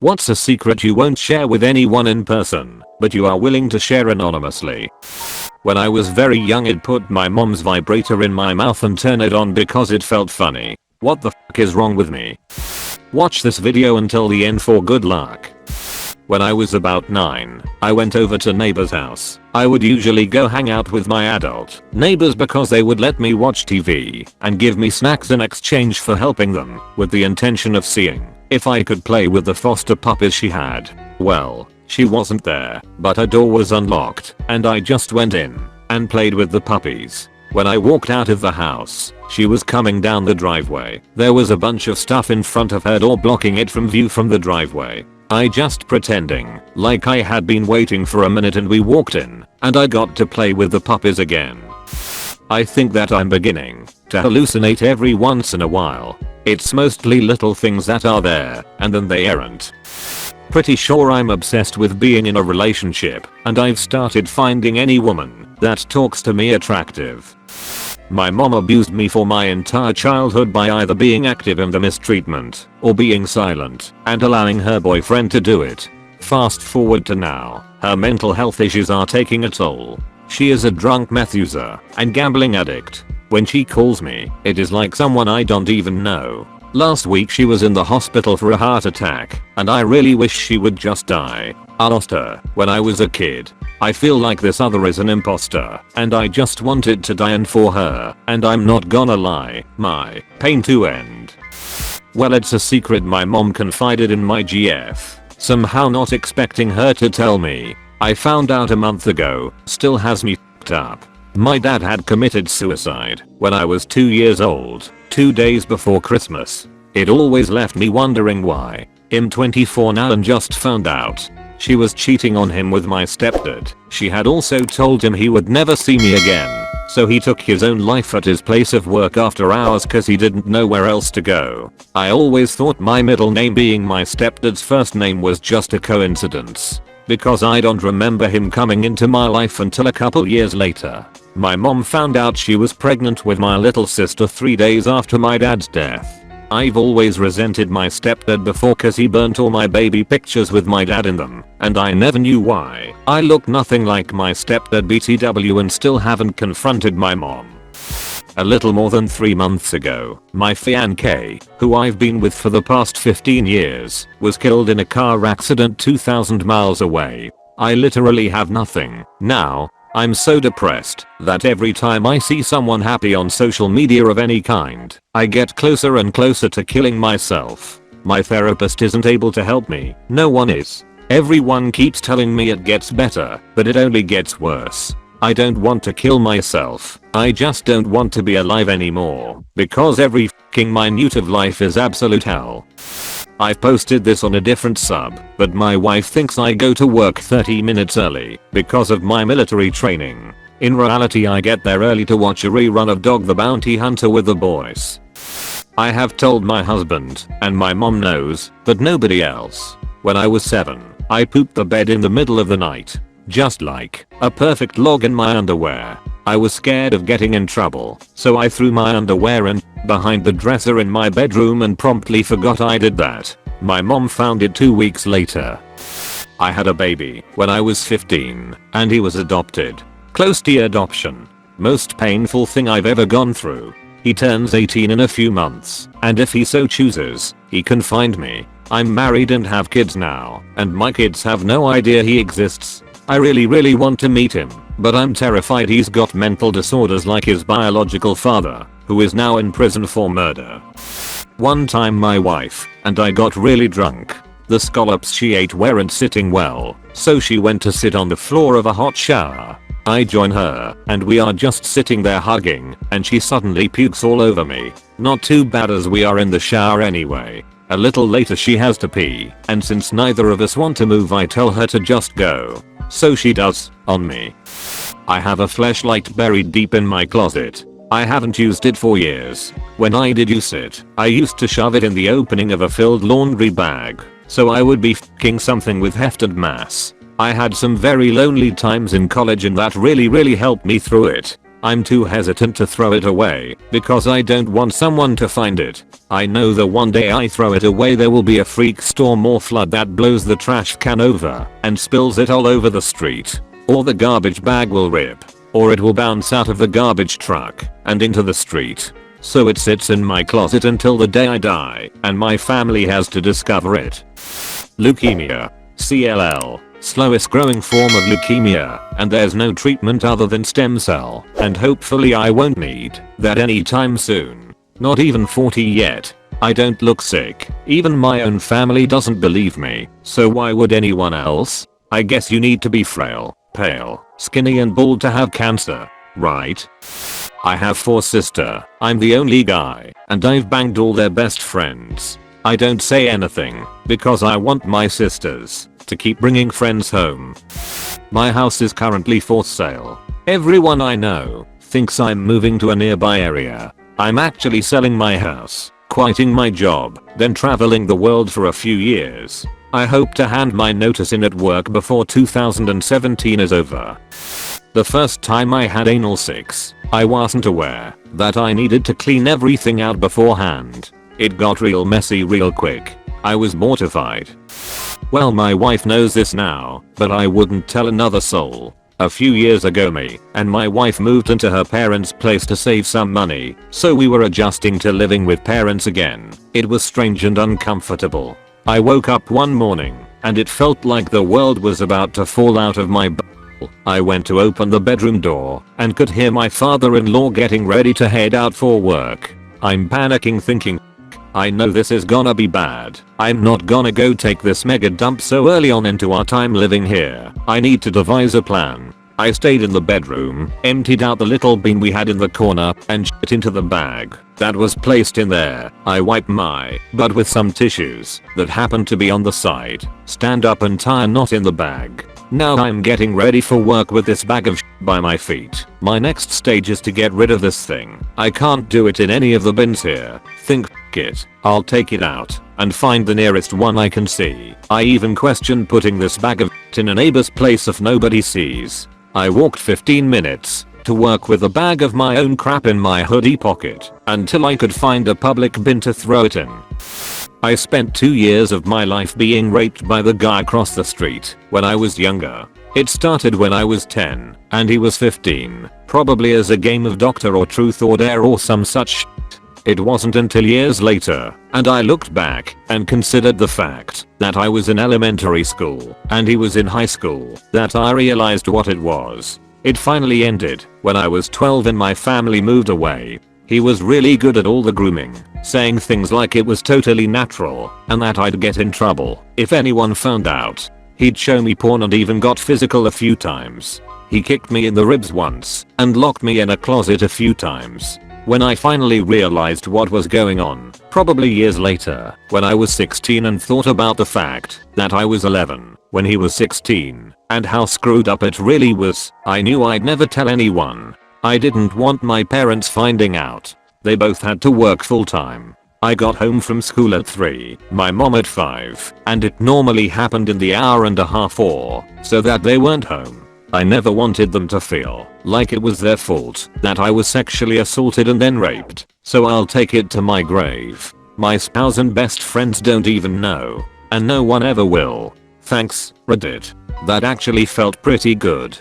What's a secret you won't share with anyone in person, but you are willing to share anonymously? When I was very young, I'd put my mom's vibrator in my mouth and turn it on because it felt funny. What the fuck is wrong with me? Watch this video until the end for good luck. When I was about 9, I went over to neighbor's house. I would usually go hang out with my adult neighbors because they would let me watch TV and give me snacks in exchange for helping them, with the intention of seeing if I could play with the foster puppies she had. Well, she wasn't there, but her door was unlocked and I just went in and played with the puppies. When I walked out of the house, she was coming down the driveway. There was a bunch of stuff in front of her door blocking it from view from the driveway. I just pretending like I had been waiting for a minute and we walked in and I got to play with the puppies again. I think that I'm beginning to hallucinate every once in a while. It's mostly little things that are there and then they aren't. Pretty sure I'm obsessed with being in a relationship and I've started finding any woman that talks to me attractive. My mom abused me for my entire childhood by either being active in the mistreatment or being silent and allowing her boyfriend to do it. Fast forward to now, her mental health issues are taking a toll. She is a drunk meth user and gambling addict. When she calls me, it is like someone I don't even know. Last week she was in the hospital for a heart attack and I really wish she would just die. I lost her when I was a kid. I feel like this other is an imposter and I just wanted to die and for her, and I'm not gonna lie, my pain to end. Well, it's a secret my mom confided in my GF, somehow not expecting her to tell me. I found out a month ago, still has me f***ed up. My dad had committed suicide when I was 2 years old, 2 days before Christmas. It always left me wondering why. I'm 24 now and just found out she was cheating on him with my stepdad. She had also told him he would never see me again, so he took his own life at his place of work after hours cause he didn't know where else to go. I always thought my middle name being my stepdad's first name was just a coincidence, because I don't remember him coming into my life until a couple years later. My mom found out she was pregnant with my little sister 3 days after my dad's death. I've always resented my stepdad before cause he burnt all my baby pictures with my dad in them, and I never knew why. I look nothing like my stepdad BTW and still haven't confronted my mom. A little more than 3 months ago, my fiancé, who I've been with for the past 15 years, was killed in a car accident 2,000 miles away. I literally have nothing now. I'm so depressed that every time I see someone happy on social media of any kind, I get closer and closer to killing myself. My therapist isn't able to help me. No one is. Everyone keeps telling me it gets better, but it only gets worse. I don't want to kill myself. I just don't want to be alive anymore, because every f***ing minute of life is absolute hell. I've posted this on a different sub, but my wife thinks I go to work 30 minutes early because of my military training. In reality, I get there early to watch a rerun of Dog the Bounty Hunter with the boys. I have told my husband, and my mom knows, but nobody else. When I was 7, I pooped the bed in the middle of the night. Just like a perfect log in my underwear. I was scared of getting in trouble, so I threw my underwear and behind the dresser in my bedroom and promptly forgot I did that. My mom found it 2 weeks later. I had a baby when I was 15 and he was adopted. Close to adoption. Most painful thing I've ever gone through. He turns 18 in a few months, and if he so chooses, he can find me. I'm married and have kids now, and my kids have no idea he exists. I really want to meet him, but I'm terrified he's got mental disorders like his biological father, who is now in prison for murder. One time my wife and I got really drunk. The scallops she ate weren't sitting well, so she went to sit on the floor of a hot shower. I join her, and we are just sitting there hugging, and she suddenly pukes all over me. Not too bad as we are in the shower anyway. A little later she has to pee, and since neither of us want to move I tell her to just go. So she does, on me. I have a fleshlight buried deep in my closet. I haven't used it for years. When I did use it, I used to shove it in the opening of a filled laundry bag, so I would be f***ing something with hefted mass. I had some very lonely times in college and that really helped me through it. I'm too hesitant to throw it away because I don't want someone to find it. I know that one day I throw it away there will be a freak storm or flood that blows the trash can over and spills it all over the street. Or the garbage bag will rip. Or it will bounce out of the garbage truck and into the street. So it sits in my closet until the day I die and my family has to discover it. Leukemia. CLL. Slowest growing form of leukemia, and there's no treatment other than stem cell, and hopefully I won't need that anytime soon. Not even 40 yet. I don't look sick. Even my own family doesn't believe me, so why would anyone else? I guess you need to be frail, pale, skinny and bald to have cancer, right? I have 4 sisters. I'm the only guy, and I've banged all their best friends. I don't say anything, because I want my sisters to keep bringing friends home. My house is currently for sale. Everyone I know thinks I'm moving to a nearby area. I'm actually selling my house, quitting my job, then traveling the world for a few years. I hope to hand my notice in at work before 2017 is over. The first time I had anal sex, I wasn't aware that I needed to clean everything out beforehand. It got real messy real quick. I was mortified. Well, my wife knows this now, but I wouldn't tell another soul. A few years ago me and my wife moved into her parents' place to save some money, so we were adjusting to living with parents again. It was strange and uncomfortable. I woke up one morning and it felt like the world was about to fall out of my butt. I went to open the bedroom door and could hear my father-in-law getting ready to head out for work. I'm panicking thinking, I know this is gonna be bad. I'm not gonna go take this mega dump so early on into our time living here. I need to devise a plan. I stayed in the bedroom, emptied out the little bin we had in the corner, and shit into the bag that was placed in there. I wiped my butt with some tissues that happened to be on the side, stand up and tie a knot in the bag. Now I'm getting ready for work with this bag of shit by my feet. My next stage is to get rid of this thing. I can't do it in any of the bins here. Think it. I'll take it out and find the nearest one I can see. I even questioned putting this bag of shit in a neighbor's place if nobody sees. I walked 15 minutes to work with a bag of my own crap in my hoodie pocket until I could find a public bin to throw it in. I spent 2 years of my life being raped by the guy across the street when I was younger. It started when I was 10 and he was 15, probably as a game of Doctor or Truth or Dare or some such shit. It wasn't until years later, and I looked back and considered the fact that I was in elementary school and he was in high school, that I realized what it was. It finally ended when I was 12 and my family moved away. He was really good at all the grooming, saying things like it was totally natural and that I'd get in trouble if anyone found out. He'd show me porn and even got physical a few times. He kicked me in the ribs once and locked me in a closet a few times. When I finally realized what was going on, probably years later, when I was 16 and thought about the fact that I was 11 when he was 16 and how screwed up it really was, I knew I'd never tell anyone. I didn't want my parents finding out. They both had to work full time. I got home from school at 3, my mom at 5, and it normally happened in the hour and a half or so that they weren't home. I never wanted them to feel like it was their fault that I was sexually assaulted and then raped, so I'll take it to my grave. My spouse and best friends don't even know, and no one ever will. Thanks, Reddit. That actually felt pretty good.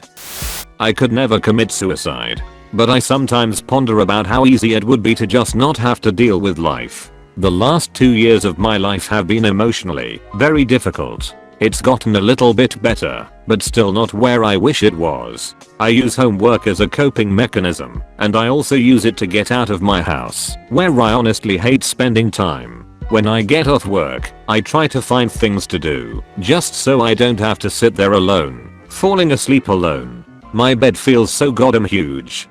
I could never commit suicide, but I sometimes ponder about how easy it would be to just not have to deal with life. The last 2 years of my life have been emotionally very difficult. It's gotten a little bit better, but still not where I wish it was. I use homework as a coping mechanism, and I also use it to get out of my house, where I honestly hate spending time. When I get off work, I try to find things to do, just so I don't have to sit there alone, falling asleep alone. My bed feels so goddamn huge.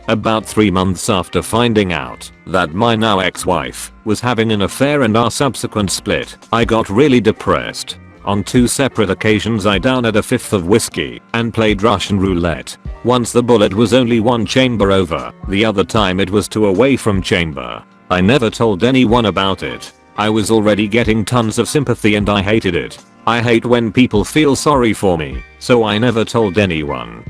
About 3 months after finding out that my now ex-wife was having an affair and our subsequent split, I got really depressed. On 2 separate occasions I downed a fifth of whiskey and played Russian roulette. Once the bullet was only 1 chamber over, the other time it was 2 away from chamber. I never told anyone about it. I was already getting tons of sympathy and I hated it. I hate when people feel sorry for me, so I never told anyone.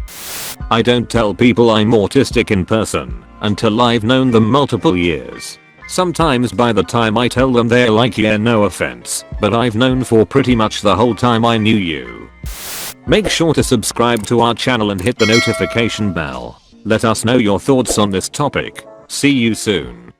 I don't tell people I'm autistic in person until I've known them multiple years. Sometimes by the time I tell them they're like, yeah, no offense, but I've known for pretty much the whole time I knew you. Make sure to subscribe to our channel and hit the notification bell. Let us know your thoughts on this topic. See you soon.